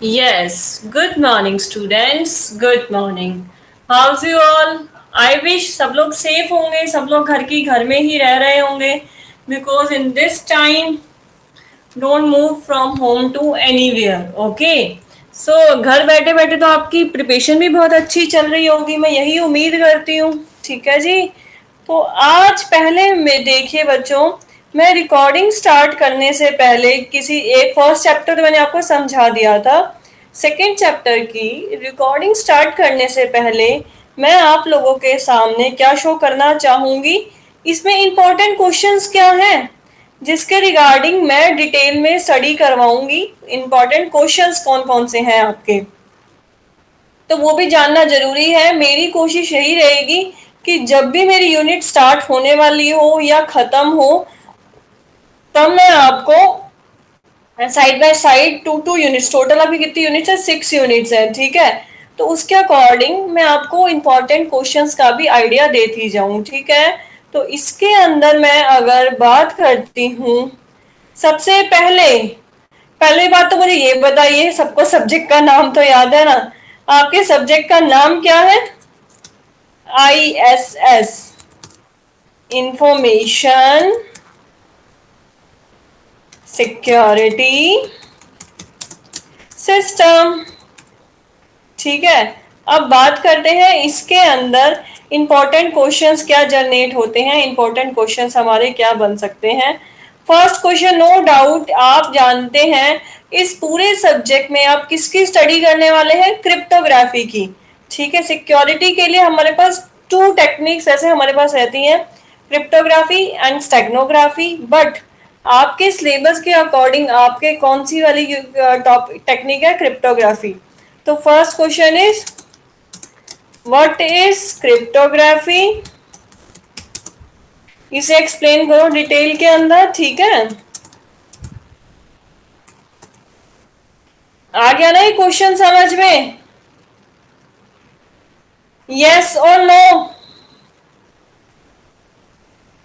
Yes, good morning students. Good morning. How's you all? I wish सब लोग safe होंगे, सब लोग घर में ही रह रहे होंगे because in this time don't move from home to anywhere. Okay? So घर बैठे बैठे तो आपकी प्रिपरेशन भी बहुत अच्छी चल रही होगी, मैं यही उम्मीद करती हूँ. ठीक है जी. तो आज पहले में देखिए बच्चों, मैं रिकॉर्डिंग स्टार्ट करने से पहले किसी एक फर्स्ट चैप्टर तो मैंने आपको समझा दिया था. सेकेंड चैप्टर की रिकॉर्डिंग स्टार्ट करने से पहले मैं आप लोगों के सामने क्या शो करना चाहूंगी, इसमें इंपॉर्टेंट क्वेश्चंस क्या हैं जिसके रिगार्डिंग मैं डिटेल में स्टडी करवाऊंगी. इंपॉर्टेंट क्वेश्चंस कौन कौन से हैं आपके, तो वो भी जानना जरूरी है. मेरी कोशिश यही रहेगी कि जब भी मेरी यूनिट स्टार्ट होने वाली हो या खत्म हो, तब मैं आपको side by side two units, total अभी कितनी यूनिट्स है, 6 यूनिट्स है. ठीक है, तो उसके अकॉर्डिंग मैं आपको इंपॉर्टेंट क्वेश्चंस का भी आइडिया देती जाऊं. ठीक है, तो इसके अंदर मैं अगर बात करती हूँ, सबसे पहले पहली बात तो मुझे ये बताइए, सबको सब्जेक्ट का नाम तो याद है ना? आपके सब्जेक्ट का नाम क्या है? ISS, information security system. ठीक है, अब बात करते हैं इसके अंदर इंपॉर्टेंट क्वेश्चंस क्या जनरेट होते हैं, इंपॉर्टेंट क्वेश्चंस हमारे क्या बन सकते हैं. फर्स्ट क्वेश्चन, नो डाउट आप जानते हैं इस पूरे सब्जेक्ट में आप किसकी स्टडी करने वाले हैं? क्रिप्टोग्राफी की. ठीक है, सिक्योरिटी के लिए हमारे पास 2 टेक्निक्स ऐसे हमारे पास रहती हैं, क्रिप्टोग्राफी एंड स्टेगनोग्राफी. बट आपके सिलेबस के अकॉर्डिंग आपके कौन सी वाली टेक्निक है? क्रिप्टोग्राफी. तो first question is what is cryptography, इसे एक्सप्लेन करो डिटेल के अंदर. ठीक है, आ गया ना ये क्वेश्चन समझ में? यस और नो?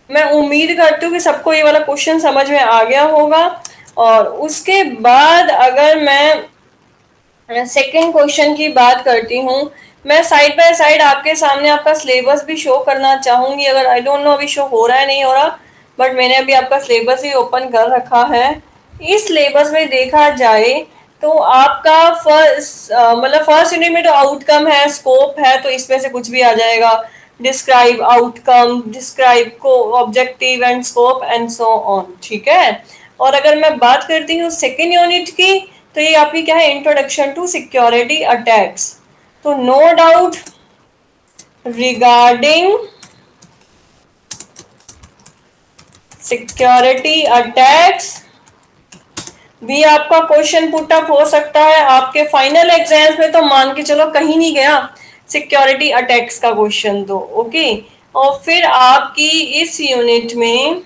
मैं उम्मीद करती हूँ कि सबको ये वाला क्वेश्चन समझ में आ गया होगा. और उसके बाद अगर मैं सेकेंड क्वेश्चन की बात करती हूँ, मैं साइड बाय साइड आपके सामने आपका सिलेबस भी शो करना चाहूंगी. अगर आई डोंट नो अभी शो हो रहा है नहीं हो रहा, बट मैंने अभी आपका सिलेबस ही ओपन कर रखा है. इस सिलेबस में देखा जाए तो आपका फर्स्ट मतलब फर्स्ट यूनिट में तो आउटकम है, स्कोप है, तो इसमें से कुछ भी आ जाएगा. डिस्क्राइब आउटकम, डिस्क्राइब को objective and scope and so on. ठीक है, और अगर मैं बात करती हूँ सेकेंड यूनिट की, तो ये आपकी क्या है? Introduction to security attacks. तो no doubt regarding security attacks भी आपका क्वेश्चन पुट अप हो सकता है आपके फाइनल एग्जाम्स में. तो मान के चलो कहीं नहीं गया सिक्योरिटी अटैक्स का क्वेश्चन तो. ओके, और फिर आपकी इस यूनिट में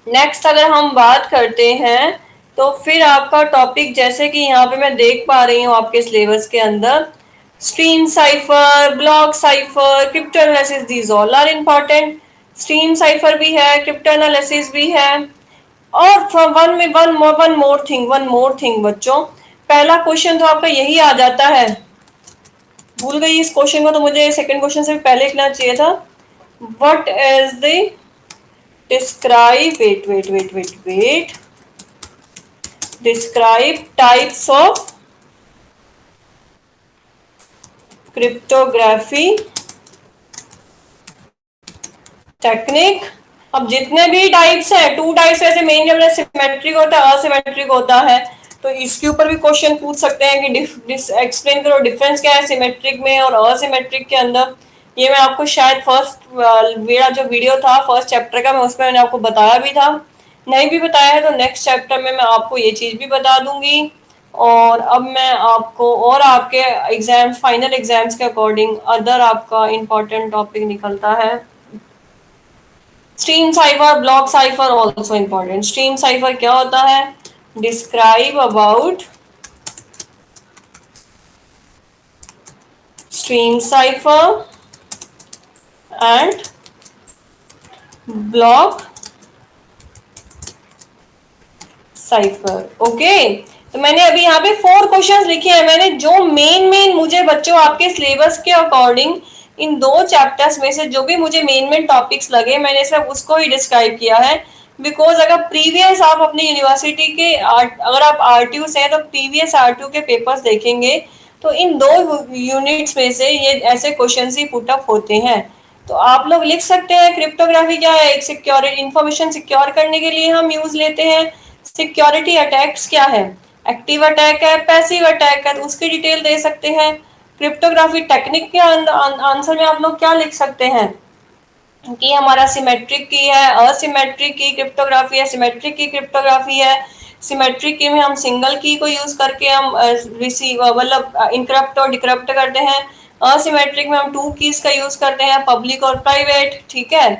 नेक्स्ट अगर हम बात करते हैं, तो फिर आपका टॉपिक जैसे कि यहाँ पे मैं देख पा रही हूँ आपके सिलेबस के अंदर, stream cipher, block cipher, crypto analysis, these all are important. Stream cipher भी है, क्रिप्टो एनालिसिस भी है. और वन मोर थिंग बच्चों, पहला क्वेश्चन तो आपका यही आ जाता है. भूल गई इस क्वेश्चन को, तो मुझे सेकंड क्वेश्चन से पहले लिखना चाहिए था. What is the describe wait describe types of cryptography technique. अब जितने भी टाइप्स हैं, 2 टाइप्स ऐसे मेन, जब सिमेट्रिक होता है, असिमेट्रिक होता है, तो इसके ऊपर भी क्वेश्चन पूछ सकते हैं कि एक्सप्लेन करो डिफरेंस क्या है सिमेट्रिक में और असिमेट्रिक के अंदर. ये मैं आपको शायद फर्स्ट मेरा जो वीडियो था फर्स्ट चैप्टर का, मैं उसमें मैंने आपको बताया भी था. नहीं भी बताया है तो नेक्स्ट चैप्टर में मैं आपको ये चीज भी बता दूंगी. और अब मैं आपको और आपके एग्जाम्स, फाइनल एग्जाम्स के अकॉर्डिंग अदर आपका इंपॉर्टेंट टॉपिक निकलता है. Stream cipher, block cipher also important. Stream cipher क्या होता है? Describe about stream cipher and block cipher. Okay, तो मैंने अभी यहाँ पे 4 क्वेश्चंस लिखे हैं मैंने, जो मेन मुझे बच्चों आपके सिलेबस के अकॉर्डिंग इन 2 चैप्टर्स में से जो भी मुझे मेन टॉपिक्स लगे मैंने सिर्फ उसको ही डिस्क्राइब किया है। बिकॉज अगर प्रीवियस आप अपनी यूनिवर्सिटी के अगर आप आरटीयू से हैं तो प्रीवियस आरटीयू के पेपर्स देखेंगे तो इन 2 यूनिट्स में से ये ऐसे क्वेश्चन ही पुट अप होते हैं। तो आप लोग लिख सकते हैं क्रिप्टोग्राफी क्या है, एक सिक्योरिटी इंफॉर्मेशन सिक्योर करने के लिए हम यूज लेते हैं। सिक्योरिटी अटैक्स क्या है, एक्टिव अटैक है, पैसिव अटैक है, तो उसकी डिटेल दे सकते हैं। क्रिप्टोग्राफी टेक्निक के आंसर में आप लोग क्या लिख सकते हैं कि हमारा सिमेट्रिक की है, असिमेट्रिक की क्रिप्टोग्राफी है, सिमेट्रिक की क्रिप्टोग्राफी है। सिमेट्रिक की में हम सिंगल की को यूज करके हम रिसीव मतलब इनक्रप्ट और डिक्रप्ट करते हैं। असिमेट्रिक में हम 2 कीज का यूज करते हैं, पब्लिक और प्राइवेट, ठीक है।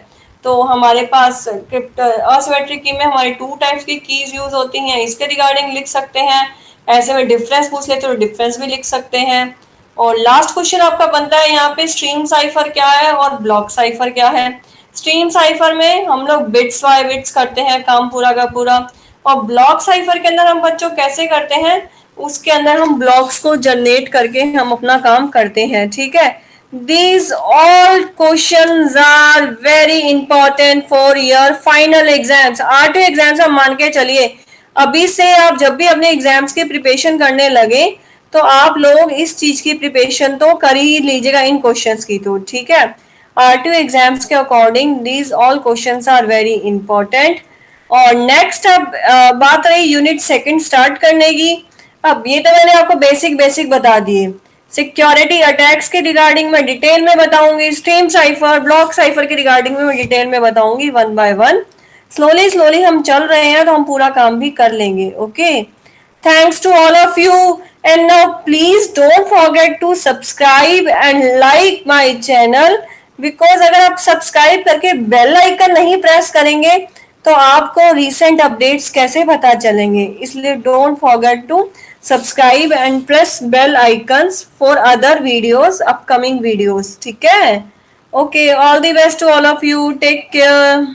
तो हमारे पास असिमेट्रिक की में हमारी 2 टाइप्स की कीज यूज होती हैं, इसके रिगार्डिंग लिख सकते हैं। ऐसे में डिफरेंस पूछ लेते तो डिफरेंस भी लिख सकते हैं। और लास्ट क्वेश्चन आपका बनता है यहाँ पे स्ट्रीम साइफर क्या है और ब्लॉक साइफर क्या है। स्ट्रीम साइफर में हम लोग बिट्स बाय बिट्स करते हैं काम पूरा का पूरा, और ब्लॉक साइफर के अंदर हम बच्चों कैसे करते हैं, उसके अंदर हम ब्लॉक्स को जनरेट करके हम अपना काम करते हैं, ठीक है। These all questions are very important for your final exams। आठ एग्जाम्स हम मान के चलिए, अभी से आप जब भी अपने एग्जाम्स की प्रिपरेशन करने लगे तो आप लोग इस चीज की प्रिपरेशन तो कर ही लीजिएगा इन क्वेश्चंस की, तो ठीक है। R2 एग्जाम्स के according these all questions are very important. और नेक्स्ट अब बात रही यूनिट सेकंड स्टार्ट करने की। अब ये तो मैंने आपको बेसिक बता दिए। सिक्योरिटी अटैक्स के रिगार्डिंग में डिटेल में बताऊंगी, स्ट्रीम साइफर ब्लॉक साइफर के रिगार्डिंग में मैं डिटेल में बताऊंगी 1 by 1। स्लोली हम चल रहे हैं तो हम पूरा काम भी कर लेंगे। Okay, thanks to all of you, and now please don't forget to subscribe and like my channel, because अगर आप सब्सक्राइब करके बेल आइकन नहीं प्रेस करेंगे तो आपको रिसेंट अपडेट्स कैसे पता चलेंगे, इसलिए don't forget to subscribe and press bell icons for other videos, upcoming videos, ठीक है। Okay, all the best to all of you, take care.